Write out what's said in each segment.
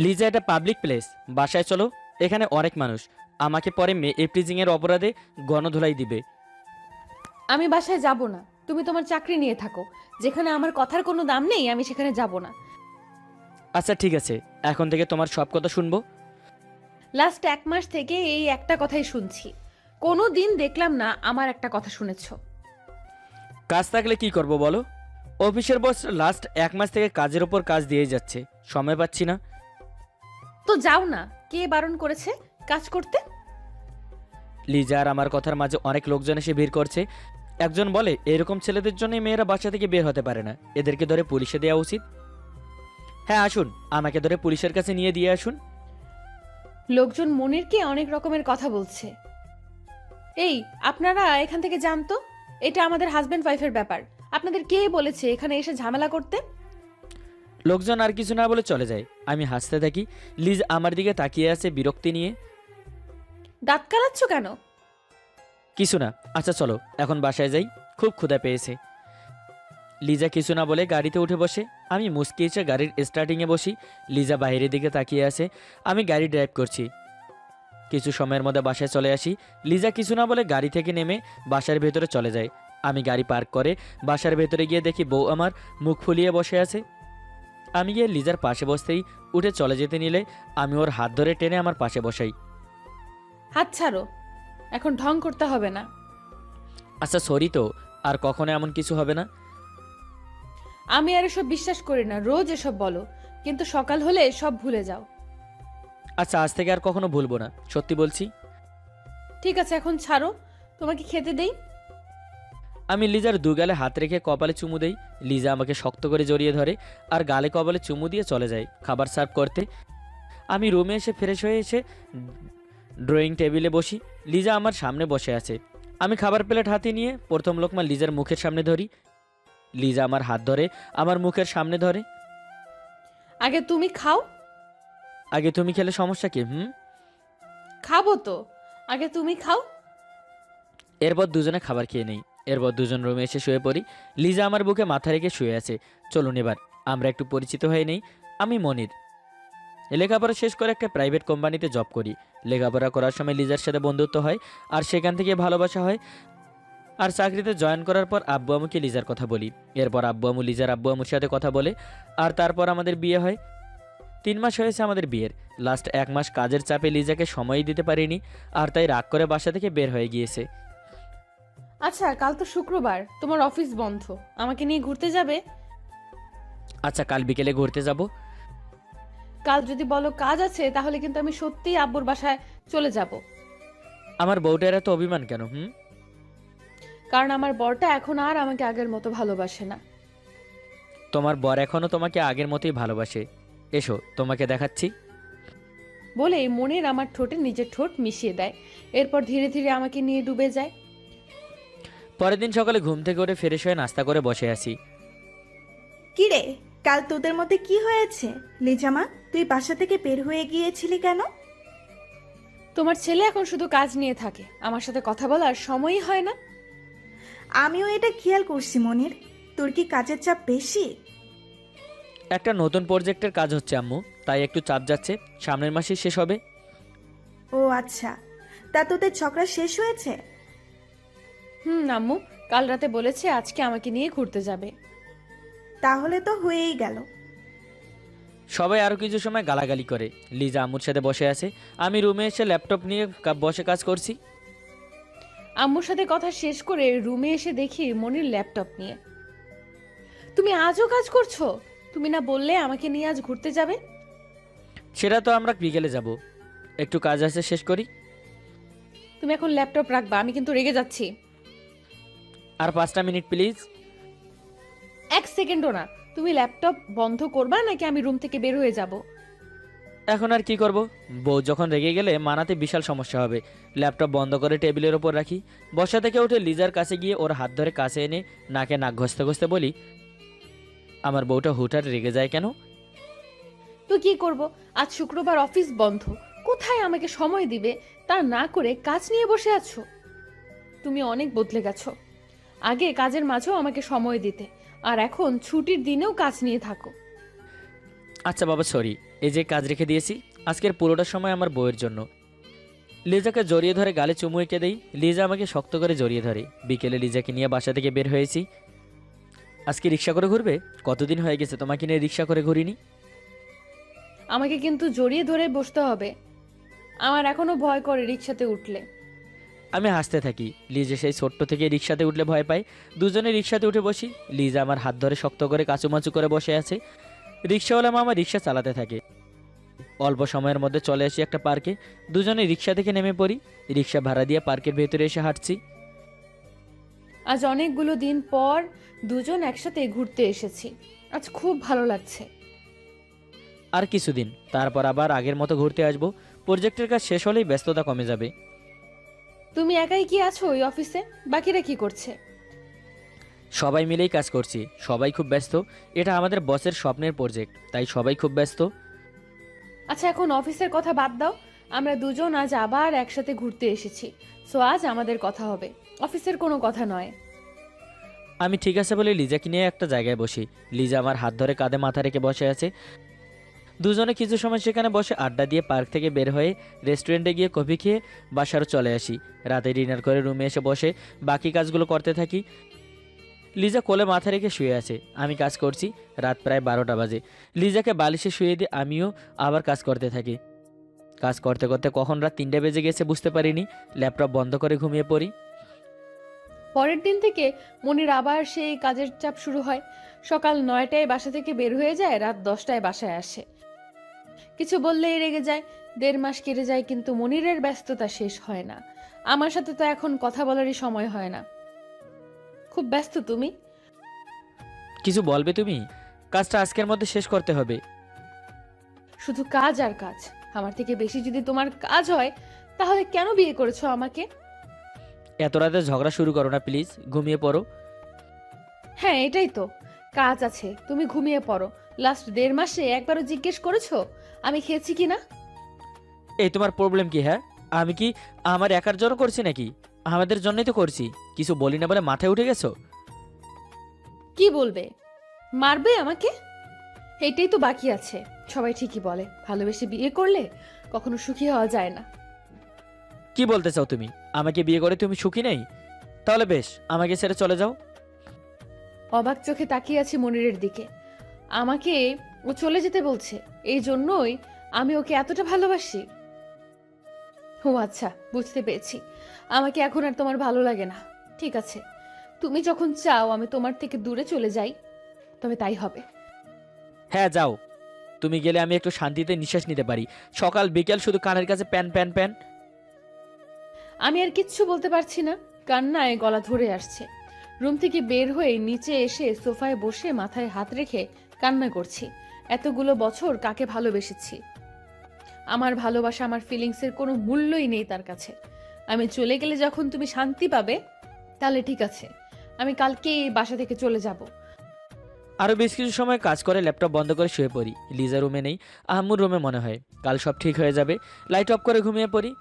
লিজা, এটা public place, বাসায় চলো। এখানে অনেক মানুষ, আমাকে পরে এপ্রিজিংয়ের অপরাধে গণধোলাই দিবে। আমি বাসায় যাব না। তুমি তোমার চাকরি নিয়ে থাকো। যেখানে আমার কথার কোনো দাম নেই আমি সেখানে যাব না। আচ্ছা ঠিক আছে, এখন থেকে তোমার সব কথা শুনবো। লাস্ট 1 মাস থেকে এই একটা কথাই শুনছি। কোনো দিন দেখলাম না আমার একটা কথা শুনেছো। কাজ থাকলে কি করব বলো? অফিসের বস লাস্ট 1 মাস থেকে কাজের ওপর কাজ দিয়ে যাচ্ছে, সময় পাচ্ছি না। তো যাও না, কে বারণ করেছে কাজ করতে? লিজা, আর আমার কথার মাঝে অনেক লোকজন এসে ভিড় করছে। একজন বলে এরকম ছেলেদের জন্য মেয়েরা বাসা থেকে বের হতে পারে না, এদেরকে ধরে পুলিশে দেওয়া উচিত। হ্যাঁ আসুন, আমাকে ধরে পুলিশের কাছে নিয়ে দিয়ে আসুন। লোকজন মনিরকে অনেক রকমের কথা বলছে। এই, আপনারা এখান থেকে যান তো। এটা আমাদের হাজবেন্ড ওয়াইফের ব্যাপার। আপনাদের কে বলেছে এখানে এসে ঝামেলা করতে? লোকজন আর কিছু না বলে চলে যায়। আমি হাসতে থাকি। লিজ আমার দিকে তাকিয়ে আছে বিরক্তি নিয়ে। দাঁত কালাচ্ছ কেন? কিছু না। আচ্ছা চলো এখন বাসায় যাই, খুব ক্ষুধা পেয়েছে। লিজা কিছু না বলে গাড়িতে উঠে বসে। আমি মুচকি এসে গাড়ির স্টার্টিংয়ে বসি। লিজা বাইরের দিকে তাকিয়ে আছে। আমি গাড়ি ড্রাইভ করছি। কিছু সময়ের মধ্যে বাসায় চলে আসি। লিজা কিছু না বলে গাড়ি থেকে নেমে বাসার ভেতরে চলে যায়। আমি গাড়ি পার্ক করে বাসার ভেতরে গিয়ে দেখি বউ আমার মুখ ফুলিয়ে বসে আছে। আমি গিয়ে লিজার পাশে বসতেই উঠে চলে যেতে নিলে আমি ওর হাত ধরে টেনে আমার পাশে বসাই। হাত ছাড়ো, এখন ঢং করতে হবে না। আচ্ছা সরি তো, আর কখনো এমন কিছু হবে না। আমি আর এসব বিশ্বাস করি না, রোজ এসব বলো, কিন্তু সকাল হলে সব ভুলে যাও। আচ্ছা আজ থেকে আর কখনো ভুলবো না, সত্যি বলছি। ঠিক আছে এখন ছাড়ো, তোমাকে খেতে দেই। আমি লিজার দুগালে হাত রেখে কপালে চুমু দেই। লিজা আমাকে শক্ত করে জড়িয়ে ধরে আর গালে কপালে চুমু দিয়ে চলে যায় খাবার সার্ভ করতে। আমি রুমে এসে ফ্রেশ হয়ে এসে ড্রয়িং টেবিলে বসি। লিজা আমার সামনে বসে আছে। আমি খাবার প্লেট হাতে নিয়ে প্রথম লোকমা লিজার মুখের সামনে ধরি। লিজা আমার হাত ধরে আমার মুখের সামনে ধরে। আগে তুমি খাও। আগে তুমি খেলে সমস্যা কি? খাবো তো, আগে তুমি খাও। এরপর দুজনে খাবার খেয়ে নেই। এরপর দুজন রুমে এসে শুয়ে পড়ি। লিজা আমার বুকে মাথা রেখে শুয়ে আছে। চলুন এবার আমরা একটু পরিচিত হয়ে নেই। আমি মনির, লেখাপড়া শেষ করে একটা প্রাইভেট কোম্পানিতে জব করি। লেখাপড়া করার সময় লিজার সাথে বন্ধুত্ব হয়, আর সেখান থেকে ভালোবাসা হয়। আর চাকরিতে জয়েন করার পর আব্বু আম্মুকে লিজার কথা বলি। এরপর আব্বু আম্মু লিজার আব্বু আম্মুর সাথে কথা বলে, আর তারপর আমাদের বিয়ে হয়। 3 মাস হয়েছে আমাদের বিয়ের। লাস্ট 1 মাস কাজের চাপে লিজাকে সময়ই দিতে পারিনি, আর তাই রাগ করে বাসা থেকে বের হয়ে গিয়েছে। আচ্ছা কাল তো শুক্রবার, তোমার অফিস বন্ধ, আমাকে নিয়ে ঘুরতে যাবে? আচ্ছা কাল বিকেলে ঘুরতে যাব। কাল যদি বলো কাজ আছে তাহলে কিন্তু আমি সত্যিই আব্বুর বাসায় চলে যাব। আমার বউটার এত অভিমান কেন? কারণ আমার বরটা এখন আর আমাকে আগের মতো ভালোবাসে না। তোমার বর এখনো তোমাকে আগের মতোই ভালোবাসে। এসো তোমাকে দেখাচ্ছি। বলেই মনির আমার ঠোঁটে নিজের ঠোঁট মিশিয়ে দেয়। এরপর ধীরে ধীরে আমাকে নিয়ে ডুবে যায়। পরের দিন সকালে ঘুম থেকে উঠে ফ্রেশ হয়ে নাস্তা করে বসে আছি। কিরে, কাল তোদের মধ্যে কি হয়েছে? লিজামা, তুই বাসা থেকে বের হয়ে গিয়েছিলি কেন? তোমার ছেলে এখন শুধু কাজ নিয়ে থাকে, আমার সাথে কথা বলার সময়ই হয় না। আমিও এটা খেয়াল করছি মনির। তোর কি কাজের চাপ বেশি? একটা নতুন প্রজেক্টের কাজ হচ্ছে আম্মু, তাই একটু চাপ যাচ্ছে। সামনের মাসে শেষ হবে। ও আচ্ছা, তা তোদের ঝগড়া শেষ হয়েছে? আম্মু কাল রাতে বলেছে আজকে আমাকে নিয়ে ঘুরতে যাবে। তাহলে তো হয়েই গেল। সবাই আরও কিছু সময় গালাগালি করে। লিজা আম্মুর সাথে বসে আছে। আমি রুমে এসে ল্যাপটপ নিয়ে বসে কাজ করছি। আম্মুর সাথে কথা শেষ করে রুমে এসে দেখি মনির ল্যাপটপ নিয়ে। তুমি আজও কাজ করছো? তুমি না বললে আমাকে নিয়ে আজ ঘুরতে যাবে? সেটা তো আমরা বিকেলে যাব, একটু কাজ আছে শেষ করি। তুমি এখন ল্যাপটপ রাখবা, আমি কিন্তু রেগে যাচ্ছি। আর 5টা মিনিট প্লিজ। 1 সেকেন্ডও না। তুমি ল্যাপটপ বন্ধ করবা নাকি আমি রুম থেকে বের হয়ে যাব? এখন আর কি করব, বউ যখন রেগে গেলে মানাতে বিশাল সমস্যা হবে। ল্যাপটপ বন্ধ করে টেবিলের ওপর রাখি। বসা থেকে উঠে লিজার কাছে গিয়ে ওর হাত ধরে কাছে এনে নাকে নাক ঘষতে ঘষতে বলি, আমার বউটা হুটহাট রেগে যায় কেন? তো কি করব, আজ শুক্রবার, অফিস বন্ধ, কোথায় আমাকে সময় দিবে তা না করে কাজ নিয়ে বসে আছো। তুমি অনেক বদলে গেছো। আগে কাজের মাঝেও আমাকে সময় দিতে, আর এখন ছুটির দিনেও কাজ নিয়ে থাকো। আচ্ছা বাবা সরি, এই যে কাজ রেখে দিয়েছি, আজকের পুরোটা সময় আমার বউয়ের জন্য। লিজাকে জড়িয়ে ধরে গালে চুমু এঁকে দেই। লিজা আমাকে শক্ত করে জড়িয়ে ধরে। বিকেলে লিজাকে নিয়ে বাসা থেকে বের হয়েছি। আজকে রিক্সা করে ঘুরবে? কতদিন হয়ে গেছে তোমাকে নিয়ে রিক্সা করে ঘুরিনি। আমাকে কিন্তু জড়িয়ে ধরে বসতে হবে, আমার এখনো ভয় করে রিক্সাতে উঠলে। আমি হাসতে থাকি। লিজা সেই ছোট্ট থেকে রিক্সাতে উঠলে ভয় পায়। দুজনে রিক্সাতে উঠে বসি। লিজা আমার হাত ধরে শক্ত করে কাচুমাচু করে বসে আছে। রিক্সাওয়ালা মামা রিক্সা চালাতে থাকে। অল্প সময়ের মধ্যে চলে আসি একটা পার্কে। দুজনে রিক্সা থেকে নেমে পড়ি। রিক্সা ভাড়া দিয়ে পার্কের ভেতরে এসে হাঁটছি। আজ অনেকগুলো দিন পর দুজন একসাথে ঘুরতে এসেছি, আজ খুব ভালো লাগছে। আর কিছুদিন, তারপর আবার আগের মতো ঘুরতে আসবো। প্রজেক্টের কাজ শেষ হলেই ব্যস্ততা কমে যাবে। তুমি একাই কি আছো ওই অফিসে? বাকিরা কি করছে? সবাই মিলেই কাজ করছি, সবাই খুব ব্যস্ত। এটা আমাদের বসের স্বপ্নের প্রজেক্ট, তাই সবাই খুব ব্যস্ত। আচ্ছা এখন অফিসের কথা বাদ দাও, আমরা দুজন আজ আবার একসাথে ঘুরতে এসেছি, সো আজ আমাদের কথা হবে, অফিসের কোনো কথা নয়। আমি ঠিক আছে বলে লিজাকে নিয়ে একটা জায়গায় বসি। লিজা আমার হাত ধরে কাঁধে মাথা রেখে বসে আছে। দুজনে কিছু সময় সেখানে বসে আড্ডা দিয়ে পার্ক থেকে বের হয়ে রেস্টুরেন্টে গিয়ে কফি খেয়ে বাসারও চলে আসি। রাতে ডিনার করে রুমে এসে বসে বাকি কাজগুলো করতে থাকি। লিজা কোলে মাথা রেখে শুয়ে আছে, আমি কাজ করছি। রাত প্রায় 12টা বাজে। লিজাকে বালিশে শুয়ে দিয়ে আমিও আবার কাজ করতে থাকি। কাজ করতে করতে কখন রাত 3টা বেজে গেছে বুঝতে পারিনি। ল্যাপটপ বন্ধ করে ঘুমিয়ে পড়ি। পরের দিন থেকে মনির আবার সেই কাজের চাপ শুরু হয়। সকাল 9টায় বাসা থেকে বের হয়ে যায়, রাত 10টায় বাসায় আসে। কিছু বললেই রেগে যায়। 1.5 মাস কেটে যায় কিন্তু মনিরের ব্যস্ততা শেষ হয় না। আমার সাথে তো এখন কথা বলারই সময় হয় না। খুব ব্যস্ত তুমি। কিছু বলবে তুমি? কাজটা আজকের মধ্যে শেষ করতে হবে। শুধু কাজ আর কাজ, আমার থেকে বেশি যদি তোমার কাজ হয় তাহলে কেন বিয়ে করেছো আমাকে? এত রাতে ঝগড়া শুরু করো না প্লিজ, ঘুমিয়ে পড়ো। হ্যাঁ এটাই তো, কাজ আছে, তুমি ঘুমিয়ে পড়ো। লাস্ট 1.5 মাসে একবারও জিজ্ঞেস করেছো আমি খেয়েছি কি না? এই তোমার প্রবলেম কি? হ্যাঁ, আমি কি আমার একার জন্য করছি নাকি? আমাদের জন্যই তো করছি। কিছু বলি না বলে মাথায় উঠে গেছো? কি বলবে? মারবে আমাকে? এইটাই তো বাকি আছে। সবাই ঠিকই বলে ভালোবেসে বিয়ে করলে কখনো সুখী হওয়া যায় না। কি বলতে চাও তুমি? আমাকে বিয়ে করে তুমি সুখী নেই? তাহলে বেশ, আমাকে ছেড়ে চলে যাও। অবাক চোখে তাকিয়ে আছি মনিরের দিকে। আমাকে ও চলে যেতে বলছে, এই জন্যই আমি ওকে এতটা ভালোবাসি। ও আচ্ছা, বুঝতে পেরেছি। আমাকে এখন আর তোমার ভালো লাগে না। ঠিক আছে, তুমি যখন চাও আমি তোমার থেকে দূরে চলে যাই, তবে তাই হবে। হ্যাঁ যাও, তুমি গেলে আমি একটু শান্তিতে নিঃশ্বাস নিতে পারি। সকাল বিকেল শুধু কানের কাছে প্যান প্যান প্যান। আমি আর কিচ্ছু বলতে পারছি না, কান্নায় গলা ধরে আসছে। রুম থেকে বের হয়ে নিচে এসে সোফায় বসে মাথায় হাত রেখে কান্না করছি। এতগুলো বছর কাকে ভালোবেসেছি, আমার ভালোবাসা, আমার ফিলিংসের কোনো মূল্যই নেই তার কাছে। আমি চলে গেলে যখন তুমি শান্তি পাবে, তাহলে ঠিক আছে, আমি কালকে এই বাসা থেকে চলে যাব। আরও বেশ কিছু সময় কাজ করে ল্যাপটপ বন্ধ করে শুয়ে পড়ি। লিজা রুমে নেই, আম্মুর রুমে মনে হয়। কাল সব ঠিক হয়ে যাবে। লাইট অফ করে ঘুমিয়ে পড়ি।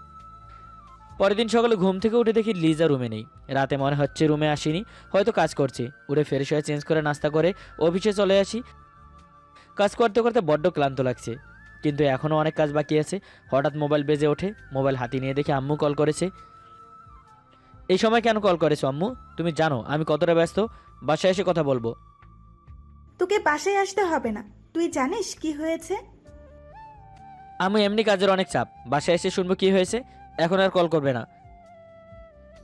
পরের দিন সকালে ঘুম থেকে উঠে দেখি লিজা রুমে নেই। রাতে মনে হচ্ছে রুমে আসিনি, হয়তো কাজ করছি। উঠে ফ্রেশ হয়ে চেঞ্জ করে নাস্তা করে অফিসে চলে আসি। কাজ করতে করতে বড্ড ক্লান্ত লাগছে, কিন্তু এখনও অনেক কাজ বাকি আছে। হঠাৎ মোবাইল বেজে ওঠে। মোবাইল হাতে নিয়ে দেখি আম্মু কল করেছে। এই সময় কেন কল করেছো আম্মু? তুমি জানো আমি কতটা ব্যস্ত। বাসায় এসে কথা বলবো। তোকে বাসায় আসতে হবে না, তুই জানিস কি হয়েছে? আমি এমনি কাজের অনেক চাপ, বাসায় এসে শুনবো কি হয়েছে। এখন আর কল করবে না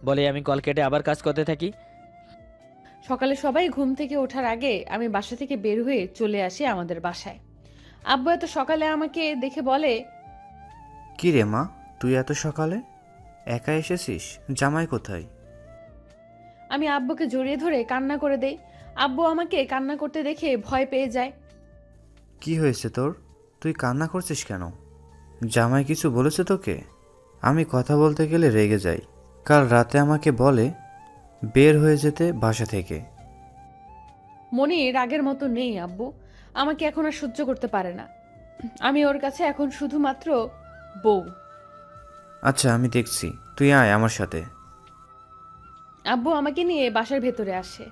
বলে আমি কল কেটে আবার কাজ করতে থাকি। সকালে সবাই ঘুম থেকে ওঠার আগে আমি বাসা থেকে বের হয়ে চলে আসি আমাদের বাসায়। আব্বু এত সকালে আমাকে দেখে বলে, কি রে মা, তুই এত সকালে একা এসেছিস? জামাই কোথায়? আমি আব্বুকে জড়িয়ে ধরে কান্না করে দেই। আব্বু আমাকে কান্না করতে দেখে ভয় পেয়ে যায়। কি হয়েছে তোর? তুই কান্না করছিস কেন? জামাই কিছু বলেছে তোকে? আমি কথা বলতে গেলে রেগে যাই। কাল রাতে আমাকে বলে বের হয়ে যেতে বাসা থেকে। মনি রাগের মতো নেই আব্বু, আমাকে এখন আর সহ্য করতে পারে না। আমি ওর কাছে এখন শুধুমাত্র বউ। আচ্ছা আমি দেখছি, তুই আয় আমার সাথে। আব্বু আমাকে নিয়ে বাসার ভেতরে আসে।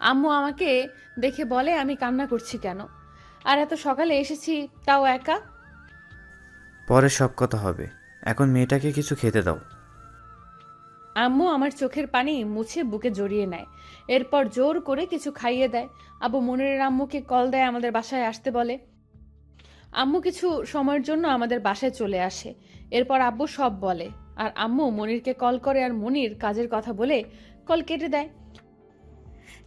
আম্মু আমাকে দেখে বলে আমি কান্না করছি কেন। আর এত সকালে এসেছি, তাও একা। পরে সব কথা হবে, এখন মেয়েটাকে কিছু খেতে দাও। আম্মু আমার চোখের পানি মুছে বুকে জড়িয়ে নেয়, এরপর জোর করে কিছু খাইয়ে দেয়। আব্বু মনিরের আম্মুকে কল দেয়, আমাদের বাসায় আসতে বলে। আম্মু কিছু সময়ের জন্য আমাদের বাসায় চলে আসে, এরপর আব্বু সব বলে। আর আম্মু মনিরকে কল করে, আর মনির কাজের কথা বলে কল কেটে দেয়।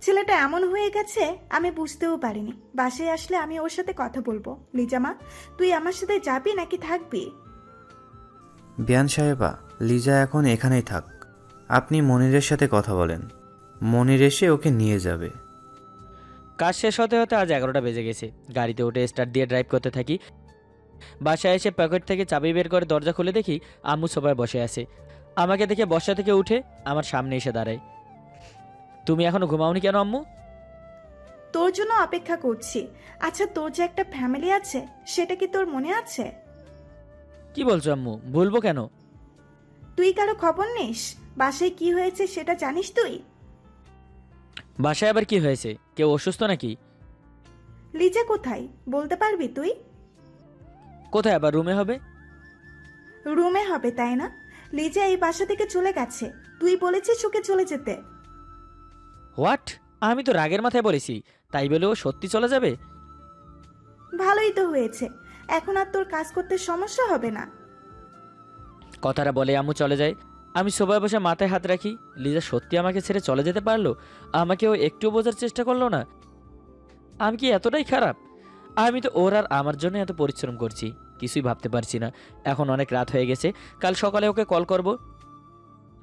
ছেলেটা এমন হয়ে গেছে আমি বুঝতেও পারিনি। বাসায় আসলে আমি ওর সাথে কথা বলবো। লিজামা, তুই আমার সাথে যাবি নাকি থাকবি? বিয়ান সাহেবা, লিজা এখন এখানেই থাক। আপনি মনিরের সাথে কথা বলেন, মনির এসে ওকে নিয়ে যাবে। কাজ শেষ হতে হতে আজ 11টা বেজে গেছে। গাড়িতে উঠে স্টার্ট দিয়ে ড্রাইভ করতে থাকি। বাসায় এসে পকেট থেকে চাবি বের করে দরজা খুলে দেখি আম্মু সোফায় বসে আছে। আমাকে দেখে বসা থেকে উঠে আমার সামনে এসে দাঁড়ায়। তুমি এখনো ঘুমাওনি কেন আম্মু? তোর জন্য অপেক্ষা করছি। আচ্ছা, তোর যে একটা ফ্যামিলি আছে সেটা কি তোর মনে আছে? কি বলছো আম্মু? ভুলবো কেন? তুই কারো খবর নিস? বাসায় কি হয়েছে সেটা জানিস তুই? বাসায় আবার কি হয়েছে? কেউ অসুস্থ নাকি? লিজা কোথায় বলতে পারবি তুই? কোথায় আবার? রুমে হবে। রুমে হবে তাই না? লিজা এই বাসা থেকে চলে গেছে, তুই বলেছিস ওকে চলে যেতে। হোয়াট? আমি তো রাগের মাথায় বলেছি, তাই বলে ও সত্যি চলে যাবে? ভালোই তো হয়েছে, এখন আর তোর কাজ করতে সমস্যা হবে না। কথাটা বলে আম্মু চলে যায়। আমি সোফায় বসে মাথায় হাত রাখি। লিজা সত্যি আমাকে ছেড়ে চলে যেতে পারলো? আমাকে ও একটু বোঝার চেষ্টা করলো না? আমি কি এতটাই খারাপ? আমি তো ওর আর আমার জন্য এত পরিশ্রম করছি, কিছুই ভাবতে পারছি না। এখন অনেক রাত হয়ে গেছে, কাল সকালে ওকে কল করব।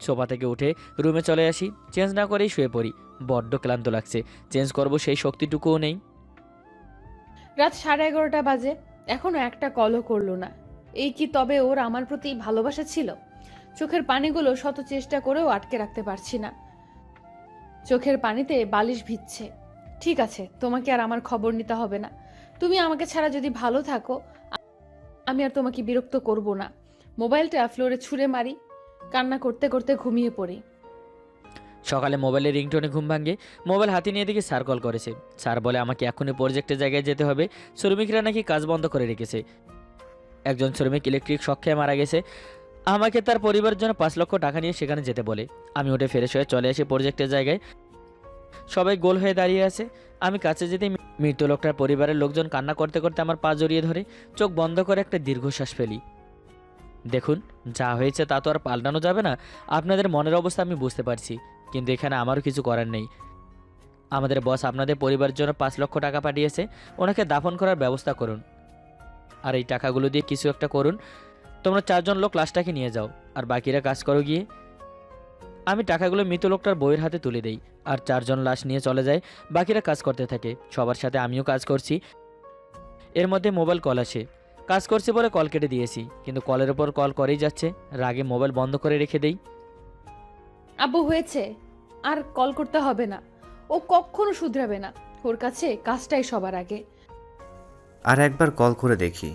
সোফা থেকে উঠে রুমে চলে আসি, চেঞ্জ না করেই শুয়ে পড়ি। বড্ড ক্লান্ত লাগছে, চেঞ্জ করব সেই শক্তিটুকুও নেই। রাত 11:30 বাজে, এখনো একটা কলও করলো না। এই কি তবে ওর আমার প্রতি ভালোবাসা ছিল? চোখের পানিগুলো শত চেষ্টা করেও আটকে রাখতে পারছি না। চোখের পানিতে বালিশ ভিজছে। ঠিক আছে, তোমাকে আর আমার খবর নিতে হবে না। তুমি আমাকে ছাড়া যদি ভালো থাকো, আমি আর তোমাকে বিরক্ত করব না। মোবাইলটা ফ্লোরে ছুঁড়ে মারি, কান্না করতে করতে ঘুমিয়ে পড়ি। সকালে মোবাইলের রিংটোনে ঘুম ভাঙে। মোবাইল হাতে নিয়ে দেখি স্যার কল করেছে। স্যার বলে আমাকে এখনই প্রজেক্টের জায়গায় যেতে হবে। শ্রমিকরা নাকি কাজ বন্ধ করে রেখেছে। একজন শ্রমিক ইলেকট্রিক শক খেয়ে মারা গেছে। আমাকে তার পরিবারের জন্য 5 লক্ষ টাকা নিয়ে সেখানে যেতে বলে। আমি উঠে ফ্রেশ হয়ে চলে আসি প্রজেক্টের জায়গায়। সবাই গোল হয়ে দাঁড়িয়ে আছে। আমি কাছে যেতেই মৃত লোকটার পরিবারের লোকজন কান্না করতে করতে আমার পা জড়িয়ে ধরে। চোখ বন্ধ করে একটা দীর্ঘশ্বাস ফেলি। দেখুন, যা হয়েছে তা তো আর পাল্টানো যাবে না। আপনাদের মনের অবস্থা আমি বুঝতে পারছি, কিন্তু এখানে আমারও কিছু করার নেই। আমাদের বস আপনাদের পরিবারের জন্য 5 লক্ষ টাকা পাঠিয়েছে। ওনাকে দাফন করার ব্যবস্থা করুন, আর এই টাকাগুলো দিয়ে কিছু একটা করুন। তোমরা 4 জন লোক লাশটাকে নিয়ে যাও, আর বাকিরা কাজ করো গিয়ে। আমি টাকাগুলো মৃত লোকটার বইয়ের হাতে তুলে দেই, আর 4 জন লাশ নিয়ে চলে যায়। বাকিরা কাজ করতে থাকে, সবার সাথে আমিও কাজ করছি। এর মধ্যে মোবাইল কল আসে। কাজ করছি বলে কল কেটে দিয়েছি, কিন্তু কলের ওপর কল করেই যাচ্ছে। রাগে মোবাইল বন্ধ করে রেখে দেই। আব্বু, হয়েছে, আর কল করতে হবে না। ও কখনো শুধরাবে না। ওর কাছে কাজটাই সবার আগে। আর একবার কল করে দেখি।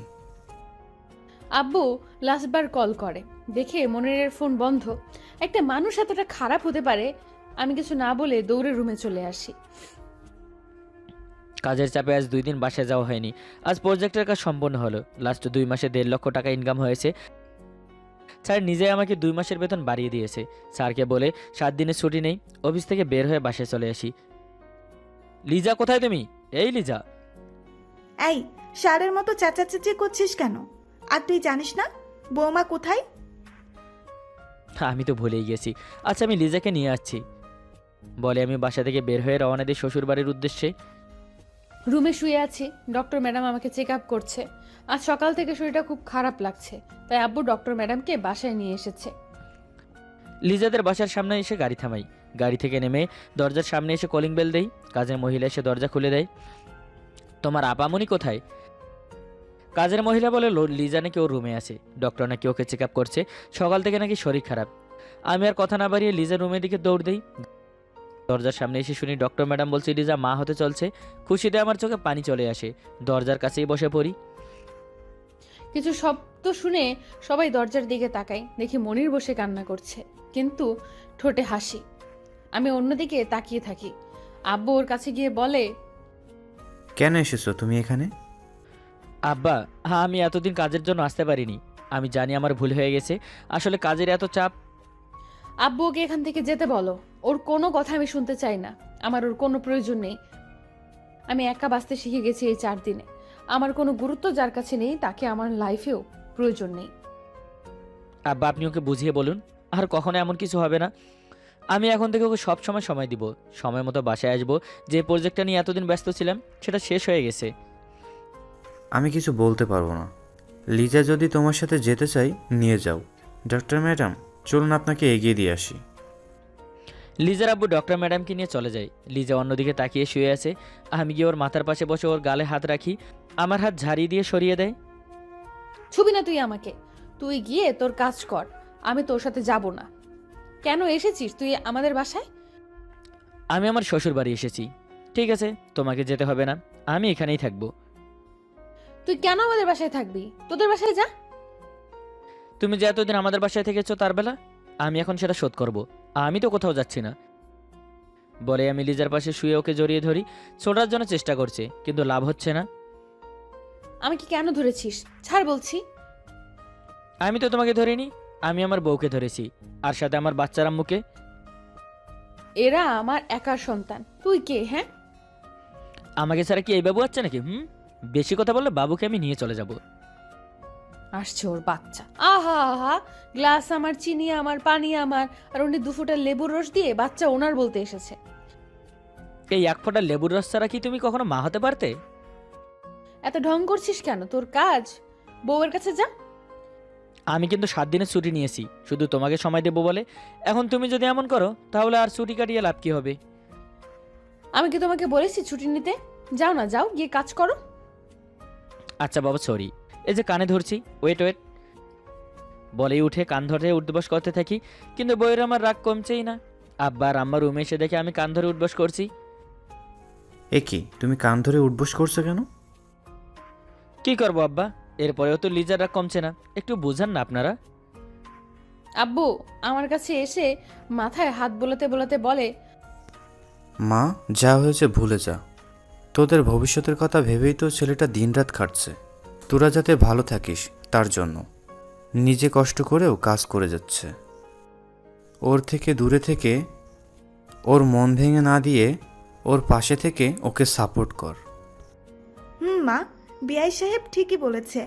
আব্বু লাস্টবার কল করে, দেখে মনিরের ফোন বন্ধ। একটা মানুষ এতটা খারাপ হতে পারে? আমি কিছু না বলে দৌড়ে রুমে চলে আসি। কাজের চাপে আজ 2 দিন বাসায় যাওয়া হয়নি। আজ প্রজেক্টের কাজ সম্পন্ন হলো। লাস্ট 2 মাসে 1.5 লক্ষ টাকা ইনকাম হয়েছে। স্যার নিজে আমাকে 2 মাসের বেতন বাড়িয়ে দিয়েছে। স্যারকে বলে 7 দিনের ছুটি নেই। অফিস থেকে বের হয়ে বাসায় চলে আসি। লিজা কোথায় তুমি? এই লিজা। এই, সারের মতো চেঁচাচেঁচি করছিস কেন? আর তুই জানিস না বৌমা কোথায়? আমি তো ভুলেই গেছি। আচ্ছা, আমি লিজাকে নিয়ে আসছি বলে আমি বাসা থেকে বের হয়ে রওনা দিই শ্বশুর বাড়ির উদ্দেশ্যে। রুমে শুয়ে আছি, ডক্টর ম্যাডাম আমাকে চেক আপ করছে। আজ সকাল থেকে শরীরটা খুব খারাপ লাগছে, তাই আব্বু ডক্টর ম্যাডামকে বাসায় নিয়ে এসেছে। লিজাদের বাসার সামনে এসে গাড়ি থামাই। গাড়ি থেকে নেমে দরজার সামনে এসে কলিং বেল দেই। কাজের মহিলা এসে দরজা খুলে দেয়। তোমার আপামনি কোথায়? কাজের মহিলা বলে লিজা নাকি ওর রুমে আছে। ডক্টর নাকি ওকে চেক আপ করছে। সকাল থেকে নাকি শরীর খারাপ। আমি আর কথা না বাড়িয়ে লিজার রুমের দিকে দৌড় দিই। দরজার সামনে এসে শুনি ডক্টর ম্যাডাম বলছে লিজা মা হতে চলছে। খুশিতে আমার চোখে পানি চলে আসে। দরজার কাছেই বসে পড়ি। কিছু শব্দ শুনে সবাই দরজার দিকে তাকাই, দেখি মনির বসে কান্না করছে, কিন্তু ঠোঁটে হাসি। আমি অন্যদিকে তাকিয়ে থাকি। আব্বু ওর কাছে গিয়ে বলে, কেন এসেছো তুমি এখানে? আব্বা, হ্যাঁ আমি এতদিন কাজের জন্য আসতে পারিনি। আমি জানি আমার ভুল হয়ে গেছে, আসলে কাজের এত চাপ। আব্বু ওকে এখান থেকে যেতে বলো। ওর কোনো কথা আমি শুনতে চাই না। আমার ওর কোনো প্রয়োজন নেই। আমি একা বাঁচতে শিখে গেছি এই 4 দিনে। আমার কোনো গুরুত্ব যার কাছে নেই তাকে আমার লাইফেও প্রয়োজন নেই। আব্বা, আপনি ওকে বুঝিয়ে বলুন আর কখনো এমন কিছু হবে না। আমি এখন থেকে ওকে সব সময় সময় দিব, সময় মতো বাসায় আসবো। যে প্রজেক্টটা নিয়ে এতদিন ব্যস্ত ছিলাম সেটা শেষ হয়ে গেছে। আমি কিছু বলতে পারবো না। লিজা যদি তোমার সাথে যেতে চাই নিয়ে যাও। ডক্টর ম্যাডাম, চলুন আপনাকে এগিয়ে দিয়ে আসি। লিজার আব্বু ডক্টর ম্যাডামকে নিয়ে চলে যায়। লিজা অন্যদিকে তাকিয়ে শুয়ে আছে। আমি গিয়ে ওর মাথার পাশে বসে ওর গালে হাত রাখি। আমার হাত ঝাড়িয়ে দিয়ে সরিয়ে দেয়। ছবি না তুই আমাকে। তুই গিয়ে তোর কাজ কর। আমি তোর সাথে যাব না। কেন এসেছিস তুই আমাদের বাসায়? আমি আমার শ্বশুর বাড়ি এসেছি। ঠিক আছে, তোমাকে যেতে হবে না, আমি এখানেই থাকবো। তুই কেন আমাদের বাসায় থাকবি? তোদের বাসায় যা। তুমি যে এতদিন আমাদের বাসায় থেকেছো তার বেলা আমি এখন সেটা শোধ করব। আমি তো কোথাও যাচ্ছি না। বলে আমি লিজার পাশে শুয়ে ওকে জড়িয়ে ধরি। ছোটার জন্য চেষ্টা করছে কিন্তু লাভ হচ্ছে না। আমাকে কেন ধরেছিস? ছাড় বলছি। আমি তো তোমাকে ধরিনি, আমি আমার বউকে ধরেছি, আর সাথে আমার বাচ্চার আম্মুকে। এরা আমার একার সন্তান। তুই কে? হ্যাঁ, আমাকে ছাড়া কি এই বাবু আছে নাকি? বেশি কথা বললে বাবুকে আমি নিয়ে চলে যাব। আসছে ওর বাচ্চা। আহা আহা, গ্লাস আমার, চিনি আমার, পানি আমার, আর উনি 2 ফোঁটা লেবুর রস দিয়ে বাচ্চা ওনার বলতে এসেছে। এই 1 ফোঁটা লেবুর রস ছাড়া কি তুমি কখনো মা হতে পারতে? এত ঢং করছিস কেন? তোর কাজ, বউয়ের কাছে যা। আমি কিন্তু 7 দিনের ছুটি নিয়েছি শুধু তোমাকে সময় দেবো বলে। এখন তুমি যদি এমন করো তাহলে আর ছুটি কাটিয়ে লাভ কি হবে? আমি কি তোমাকে বলেছি ছুটি নিতে? যাও না, যাও গিয়ে কাজ করো। আচ্ছা বাবা, সরি। এই যে কানে ধরছি, ওয়েট ওয়েট। বলেই উঠে কান ধরে উঠবস করতে থাকি, কিন্তু বইয়ের আমার রাগ কমছেই না। আব্বা আর আম্মা রুমে এসে দেখে আমি কান ধরে উঠবস করছি। এ কি, তুমি কান ধরে উঠবোস করছো কেন? কি করবো আব্বা, এরপরেও তো লিজার রাগ কমছে না, একটু বুঝান না আপনারা। আব্বু আমার কাছে এসে মাথায় হাত বোলাতে বোলাতে বলে, মা, যা হয়েছে ভুলে যা। তোদের ভবিষ্যতের কথা ভেবেই তো ছেলেটা দিনরাত খাটছে। তোরা যাতে ভালো থাকিস তার জন্য নিজে কষ্ট করেও কাজ করে যাচ্ছে। ওর থেকে দূরে থেকে, ওর মন ভেঙে না দিয়ে ওর পাশে থেকে ওকে সাপোর্ট কর। মা, বিআই সাহেব ঠিকই বলেছে।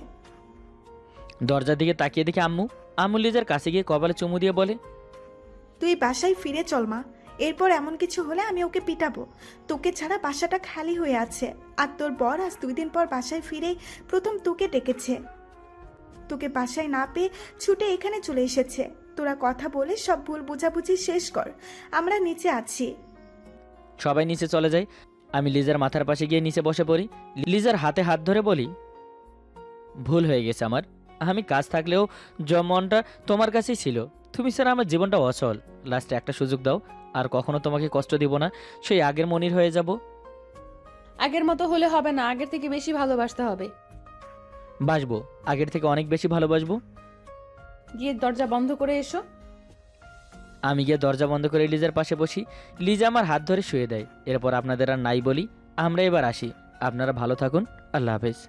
দরজার দিকে তাকিয়ে দেখি আম্মু। আম্মু লিজার কাছে গিয়ে কপালে চুমু দিয়ে বলে, তুই বাসায় ফিরে চল মা। এরপর এমন কিছু হলে আমি ওকে পিটাবো। তোকে ছাড়া বাসাটা খালি হয়ে আছে। আর তোর বর আজ 2 দিন পর বাসায় ফিরেই প্রথম তোকে ডেকেছে। তোকে বাসায় না পেয়ে ছুটে এখানে চলে এসেছে। তোরা কথা বলে সব ভুল বোঝাবুঝি শেষ কর। আমরা নিচে আছি। সবাই নিচে চলে যায়। আমি লিজার মাথার পাশে গিয়ে নিচে বসে পড়ি। লিজার হাতে হাত ধরে বলি, ভুল হয়ে গেছে আমার। আমি কাজ থাকলেও মনটা তোমার কাছেই ছিল। তুমি স্যার আমার জীবনটা অচল। লাস্টে একটা সুযোগ দাও, আর কখনো তোমাকে কষ্ট দিব না। সেই আগের মনির হয়ে যাব। আগের মতো হলে হবে না, আগের থেকে বেশি ভালোবাসতে হবে। বাসবো, আগের থেকে অনেক বেশি ভালোবাসবো। গিয়ে দরজা বন্ধ করে এসো। আমি গিয়ে দরজা বন্ধ করে লিজার পাশে বসি। লিজা আমার হাত ধরে শুয়ে দেয়। এরপর আপনাদের আর নাই বলি, আমরা এবার আসি। আপনারা ভালো থাকুন। আল্লাহ হাফেজ।